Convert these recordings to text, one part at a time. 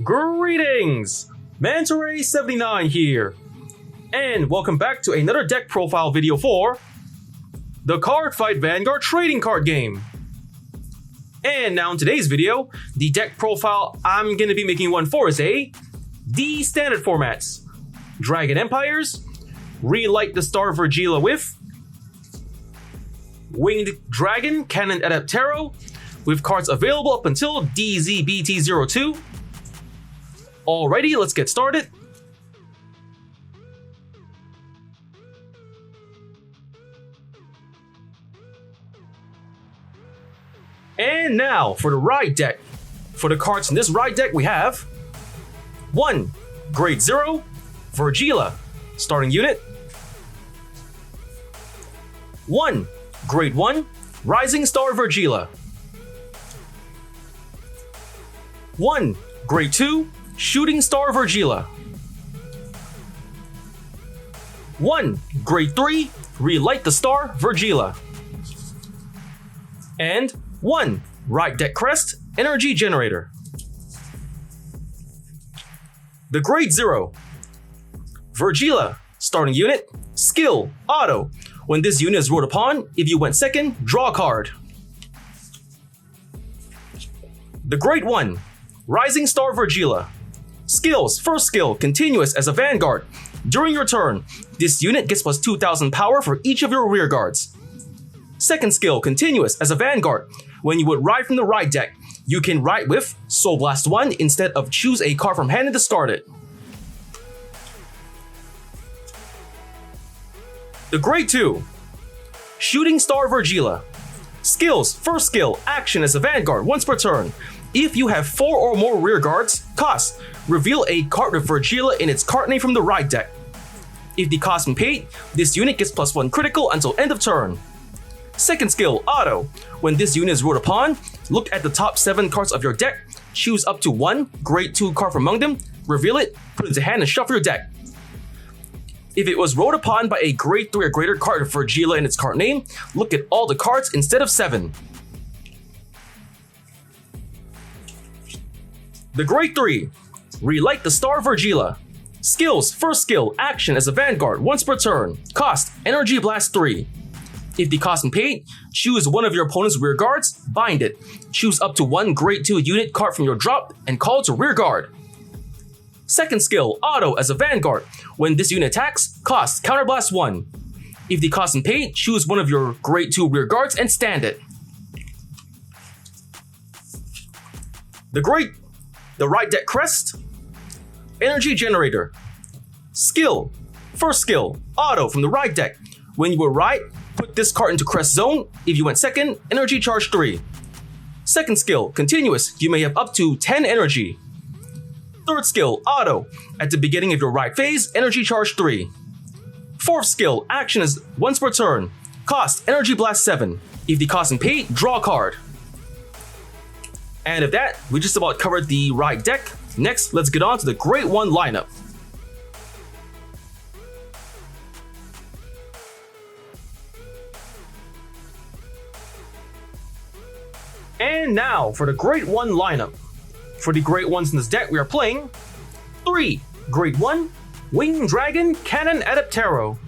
Greetings! Mantaray79 here, and welcome back to another deck profile video for the Cardfight Vanguard trading card game. And now in today's video, the deck profile I'm going to be making one for is a D standard formats. Dragon Empires, Relight the Star Virgila with Winged Dragon Cannonadeptero with cards available up until DZ-BT02. Alrighty, let's get started. And now for the ride deck. For the cards in this ride deck, we have 1. Grade 0, Virgila, starting unit. 1. Grade 1, Rising Star Virgila. 1. Grade 2, Shooting Star Virgila. 1. Grade 3, Relight the Star Virgila. And 1. Ride Deck Crest, Energy Generator. The Grade 0. Virgila, starting unit, skill, auto. When this unit is ruled upon, if you went second, draw a card. The Grade 1. Rising Star Virgila. Skills, first skill, continuous as a Vanguard. During your turn, this unit gets plus 2000 power for each of your rear guards. Second skill, continuous as a Vanguard. When you would ride from the ride deck, you can ride with Soul Blast 1 instead of choose a card from hand and discard it. The Grade 2. Shooting Star Virgila. Skills, first skill, action as a Vanguard once per turn. If you have 4 or more rear guards, cost, reveal a card with Virgila in its card name from the ride deck. If the cost been paid, this unit gets plus 1 critical until end of turn. Second skill, auto. When this unit is ruled upon, look at the top 7 cards of your deck, choose up to 1 Grade 2 card from among them, reveal it, put it into hand and shuffle your deck. If it was rolled upon by a Grade 3 or greater card with Virgila in its card name, look at all the cards instead of 7. The Grade 3. Relight the Star Virgila. Skills, first skill, action as a Vanguard once per turn. Cost, Energy Blast 3. If the cost been paid, choose one of your opponent's rear guards, bind it. Choose up to 1 Grade 2 unit card from your drop and call it to rear guard. Second skill, auto as a Vanguard. When this unit attacks, cost, Counterblast 1. If the cost been paid, choose one of your Grade 2 rear guards and stand it. The Ride Deck Crest, Energy Generator. Skill, first skill, auto from the ride deck. When you will ride, put this card into Crest Zone. If you went second, Energy Charge 3. Second skill, continuous, you may have up to 10 energy. Third skill, auto. At the beginning of your ride phase, Energy Charge 3. Fourth skill, action is once per turn. Cost, Energy Blast 7. If the cost is paid, draw a card. And of that, we just about covered the ride deck. Next, let's get on to the Grade 1 lineup. And now for the Grade 1 lineup. For the Grade 1s in this deck, we are playing 3. Grade 1, Winged Dragon Cannonadeptero.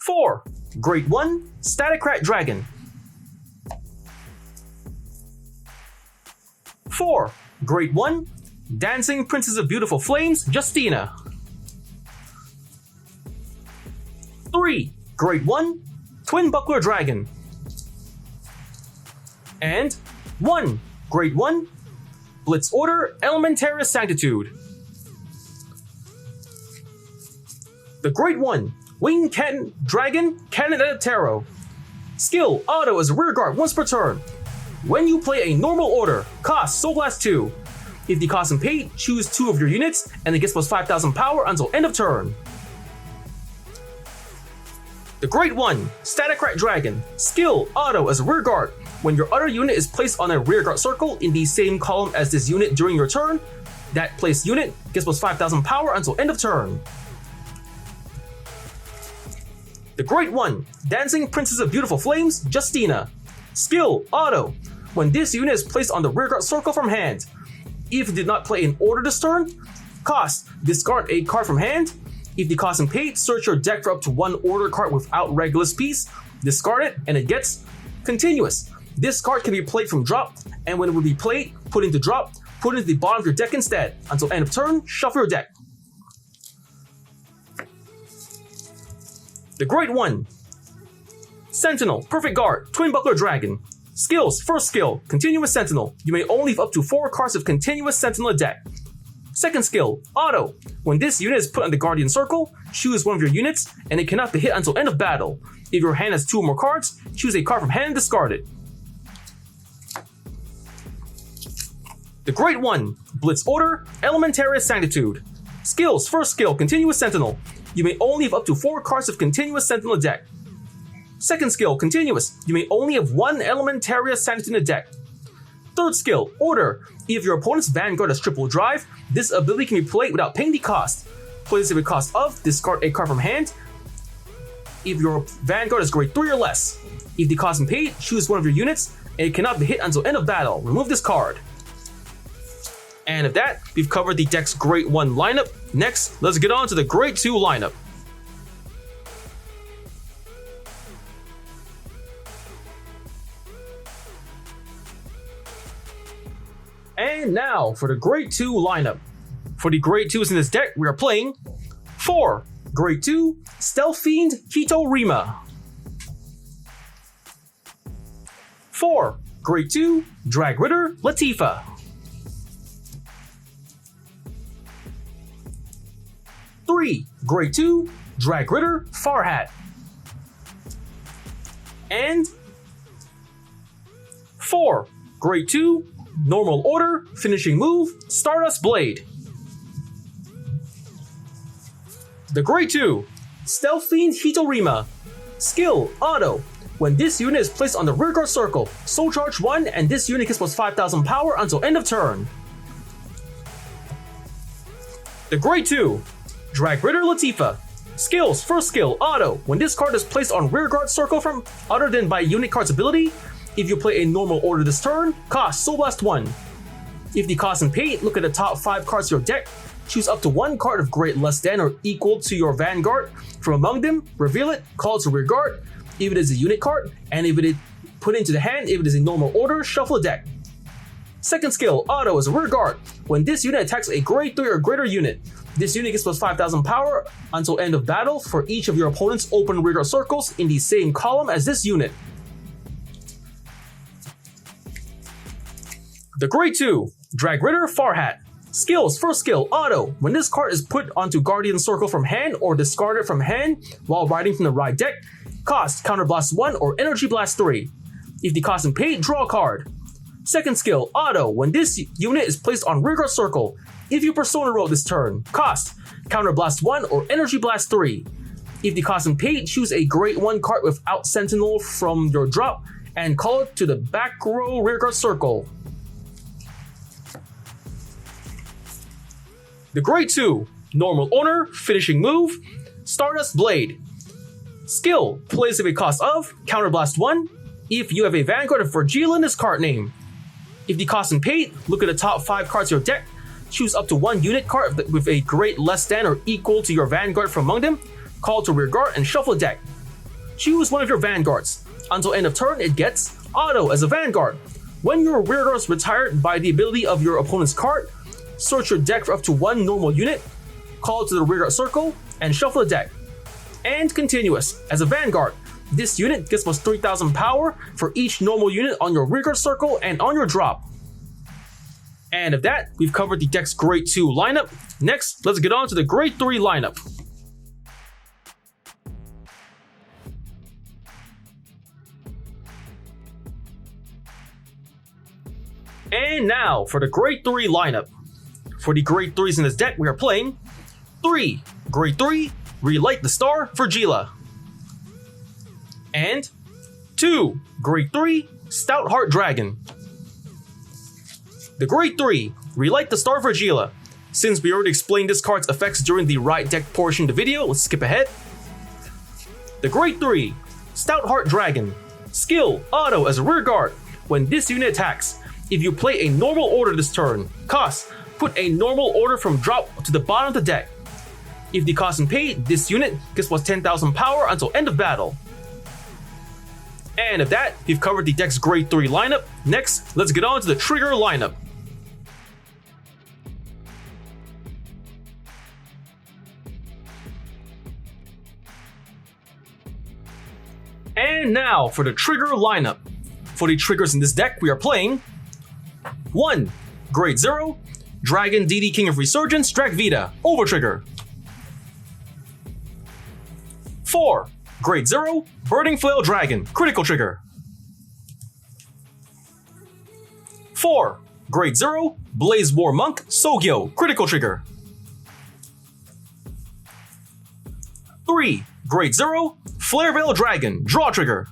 4. Grade 1, Static Rat Dragon. 4. Grade 1, Dancing Princess of Beautiful Flames, Justina. 3. Grade 1, Twin Buckler Dragon. And 1. Grade 1, Blitz Order, Elementaris Sanctitude. The Grade 1, Winged Dragon Cannonadeptero. Skill, auto as a rear guard once per turn. When you play a normal order, cost Soul Blast 2. If the cost is paid, choose 2 of your units and it gets plus 5000 power until end of turn. The Grade 1, Static Rat Dragon. Skill, auto as a rear guard. When your other unit is placed on a rear guard circle in the same column as this unit during your turn, that placed unit gets plus 5000 power until end of turn. The Grade 1, Dancing Princess of Beautiful Flames, Justina. Skill, auto. when this unit is placed on the rearguard circle from hand. If you did not play in order this turn, cost, discard a card from hand. If the cost and paid, search your deck for up to one order card without Regulus piece, discard it, and it gets continuous. This card can be played from drop, and when it will be played, put into drop, put it into the bottom of your deck instead. Until end of turn, shuffle your deck. The Great One. Sentinel, Perfect Guard, Twin Buckler Dragon. Skills, first skill, Continuous Sentinel. You may only have up to 4 cards of Continuous Sentinel in deck. Second skill, Auto. When this unit is put on the Guardian Circle, choose one of your units, and it cannot be hit until end of battle. If your hand has 2 or more cards, choose a card from hand and discard it. The Great One, Blitz Order, Elementarius Sanctitude. Skills, first skill, Continuous Sentinel. You may only have up to 4 cards of Continuous Sentinel in deck. Second skill, Continuous. You may only have 1 Elementarius Sanctitude in the deck. Third skill, Order. If your opponent's Vanguard has triple drive, this ability can be played without paying the cost. Play this if it costs of, discard a card from hand. If your Vanguard is grade 3 or less. If the cost is paid, choose one of your units, and it cannot be hit until end of battle. Remove this card. And with that, we've covered the deck's Great One lineup. Next, let's get on to the Great 2 lineup. And now for the Great 2 lineup. For the Great 2s in this deck, we are playing 4 Great 2 Stealth Fiend Hito Rima, 4 Great 2 Drag Ritter Latifa, 3 Great 2 Drag Ritter Farhat, and 4 Great 2 Normal Order Finishing Move Stardust Blade. The Great 2 Stealth Fiend Hito Rima. Skill, Auto. When this unit is placed on the rearguard circle, Soul Charge 1 and this unit gets plus 5,000 power until end of turn. The Great 2 Drag Ritter Latifa. Skills, first skill, Auto. When this card is placed on rearguard circle from other than by unit card's ability, if you play a normal order this turn, cost Soul Blast 1. If the cost and paid, look at the top 5 cards of your deck, choose up to 1 card of grade less than or equal to your Vanguard. From among them, reveal it, call it to rearguard, if it is a unit card, and if it is put into the hand, if it is a normal order, shuffle the deck. Second skill, Auto is a rearguard. When this unit attacks a grade 3 or greater unit, this unit gets plus 5,000 power until end of battle for each of your opponent's open rearguard circles in the same column as this unit. The Great 2 Drag Ritter Farhat. Skills, first skill, Auto. When this card is put onto Guardian Circle from hand or discarded from hand while riding from the ride deck, cost Counter Blast 1 or Energy Blast 3. If the cost is paid, draw a card. Second skill, Auto. When this unit is placed on rearguard circle, if you Persona roll this turn, cost Counter Blast 1 or Energy Blast 3. If the cost is paid, choose a Great 1 card without Sentinel from your drop and call it to the back row rearguard circle. The Great 2 Normal Order Finishing Move Stardust Blade. Skill, plays if it costs of Counter Blast 1 if you have a Vanguard of Virgila in this card name. If the cost is paid, look at the top 5 cards of your deck, choose up to 1 unit card with a grade less than or equal to your Vanguard from among them, call to rearguard and shuffle the deck. Choose one of your Vanguards. Until end of turn, it gets Auto as a Vanguard. When your rearguard is retired by the ability of your opponent's card, search your deck for up to 1 normal unit, call it to the rearguard circle, and shuffle the deck. And Continuous. As a Vanguard, this unit gets plus 3,000 power for each normal unit on your rearguard circle and on your drop. And of that, we've covered the deck's Great 2 lineup. Next, let's get on to the Great 3 lineup. And now for the Great 3 lineup. For the Grade 3s in this deck, we are playing 3 Grade 3 Relight the Star Virgila, and 2 Grade 3 Stout Heart Dragon. The Grade 3 Relight the Star Virgila. Since we already explained this card's effects during the right deck portion of the video, let's skip ahead. The Grade 3 Stout Heart Dragon. Skill, Auto as a rearguard. When this unit attacks, if you play a normal order this turn, cost, put a normal order from drop to the bottom of the deck. If the cost and pay, this unit gets plus 10,000 power until end of battle. And of that, we've covered the deck's grade 3 lineup. Next, let's get on to the trigger lineup. And now for the trigger lineup. For the triggers in this deck, we are playing 1. Grade 0, Dragon DD King of Resurgence, Drag Vita, Over Trigger. 4. Grade 0, Burning Flail Dragon, Critical Trigger. 4. Grade 0, Blaze War Monk, Sogyo, Critical Trigger. 3. Grade 0, Flare Veil Dragon, Draw Trigger.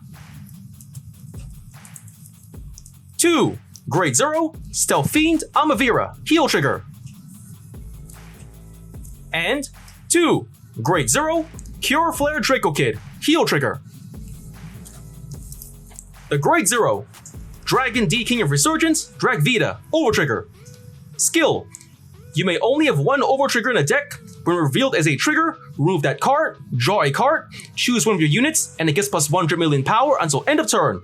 2. Grade 0, Stealth Fiend, Amavira, Heal Trigger. And 2. Grade 0, Cure Flare Draco Kid, Heal Trigger. The Grade 0, Dragon D King of Resurgence, Drag Vita, Over Trigger. Skill: you may only have one Over Trigger in a deck. When revealed as a trigger, remove that card, draw a card, choose one of your units, and it gets plus 100 million power until end of turn.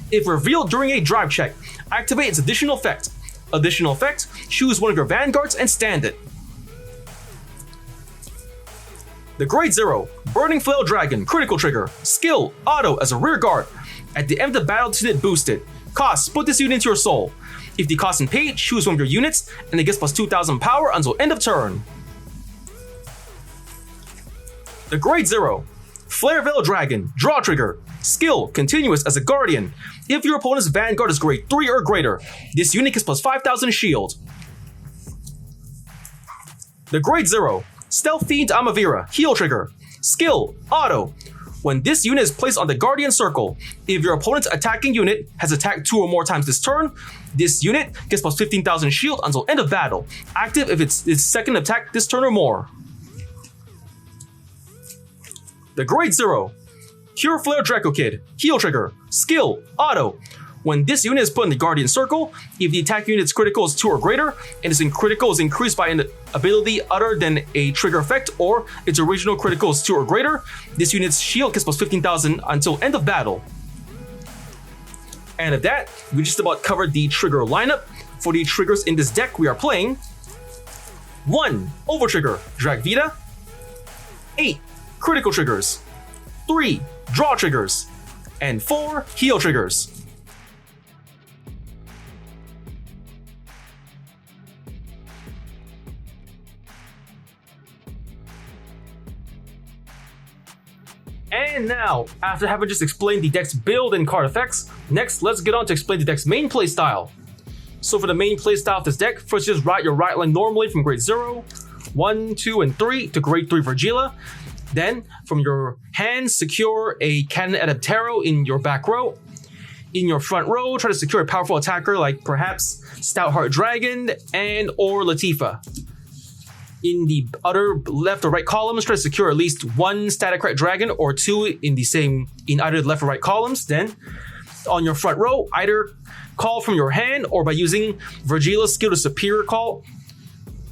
If revealed during a drive check, activate its additional effect. Additional effect: choose one of your Vanguards and stand it. The Grade 0, Burning Flail Dragon, Critical Trigger. Skill: auto as a rear guard. At the end of the battle, this unit boosted. Cost: put this unit into your soul. If the cost and pay, choose one of your units, and it gets plus 2,000 power until end of turn. The Grade 0, Flare Veil Dragon, Draw Trigger. Skill: continuous as a guardian. If your opponent's Vanguard is grade 3 or greater, this unit gets plus 5,000 shield. The Grade 0, Stealth Fiend Amavira, Heal Trigger. Skill: auto. When this unit is placed on the Guardian Circle, if your opponent's attacking unit has attacked 2 or more times this turn, this unit gets plus 15,000 shield until end of battle. Active if it's its second attack this turn or more. The Grade 0, Cure Flare Draco Kid, Heal Trigger. Skill: auto. When this unit is put in the Guardian Circle, if the attack unit's critical is 2 or greater, and its critical is increased by an ability other than a trigger effect, or its original critical is 2 or greater, this unit's shield gets plus 15,000 until end of battle. And at that, we just about covered the trigger lineup. For the triggers in this deck, we are playing 1. Over Trigger, Drag Vita. 8. Critical Triggers. 3. Draw Triggers. And 4. Heal Triggers. And now, after having just explained the deck's build and card effects, next let's get on to explain the deck's main playstyle. So for the main playstyle of this deck, first just write your right line normally from grade 0, 1, 2, and 3 to grade 3 Virgila. Then, from your hand, secure a Cannonadeptero in your back row. In your front row, try to secure a powerful attacker like perhaps Stoutheart Dragon and or Latifa. In the other left or right columns, try to secure at least 1 Staticrat Dragon or 2 in either the left or right columns. Then, on your front row, either call from your hand or by using Virgila's skill to superior call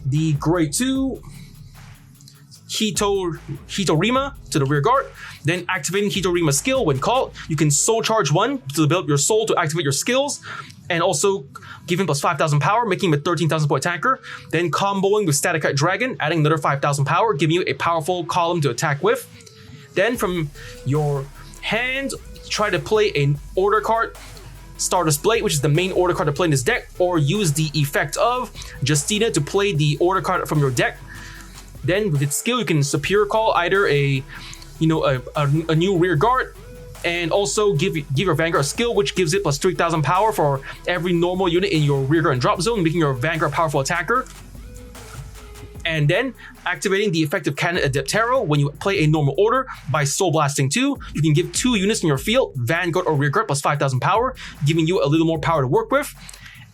the grade 2 Hitorima to the rear guard. Then activating Hitorima's skill when called, you can soul charge 1 to build your soul to activate your skills, and also give him plus 5,000 power, making him a 13,000 point attacker. Then comboing with Staticite Dragon, adding another 5,000 power, giving you a powerful column to attack with. Then from your hand, try to play an order card, Stardust Blade, which is the main order card to play in this deck, or use the effect of Justina to play the order card from your deck. Then with its skill, you can superior call either a new rear guard, and also give your Vanguard skill, which gives it plus 3,000 power for every normal unit in your rear guard and drop zone, making your Vanguard a powerful attacker. And then activating the effect of Cannonadeptero when you play a normal order by Soul Blasting 2, you can give 2 units in your field, Vanguard or rear guard, plus 5,000 power, giving you a little more power to work with.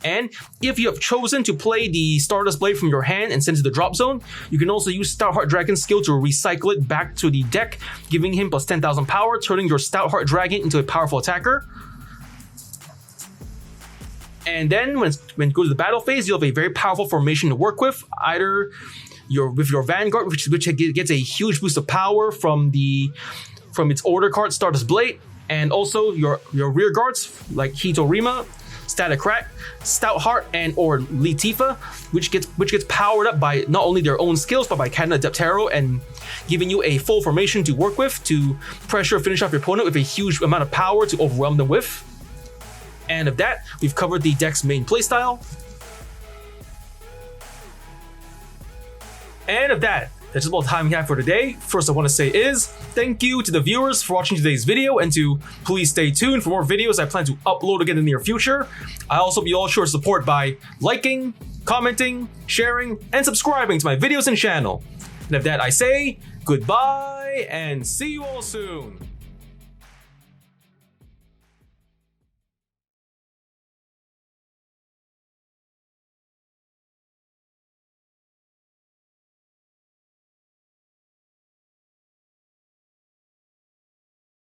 And if you have chosen to play the Stardust Blade from your hand and send it to the drop zone, you can also use Stoutheart Dragon's skill to recycle it back to the deck, giving him plus 10,000 power, turning your Stoutheart Dragon into a powerful attacker. And then when it goes to the battle phase, you'll have a very powerful formation to work with, either with your Vanguard, which gets a huge boost of power from its order card, Stardust Blade, and also your rear guards like Hito Rima, Static Crack, Stout Heart, and or Latifa, which gets powered up by not only their own skills but by Cannonadeptero, and giving you a full formation to work with to pressure finish off your opponent with a huge amount of power to overwhelm them with. And of that, we've covered the deck's main playstyle. And of that, that's about the time we have for today. First I want to say is, thank you to the viewers for watching today's video, and to please stay tuned for more videos I plan to upload again in the near future. I also be all sure to support by liking, commenting, sharing, and subscribing to my videos and channel. And of that I say, goodbye and see you all soon.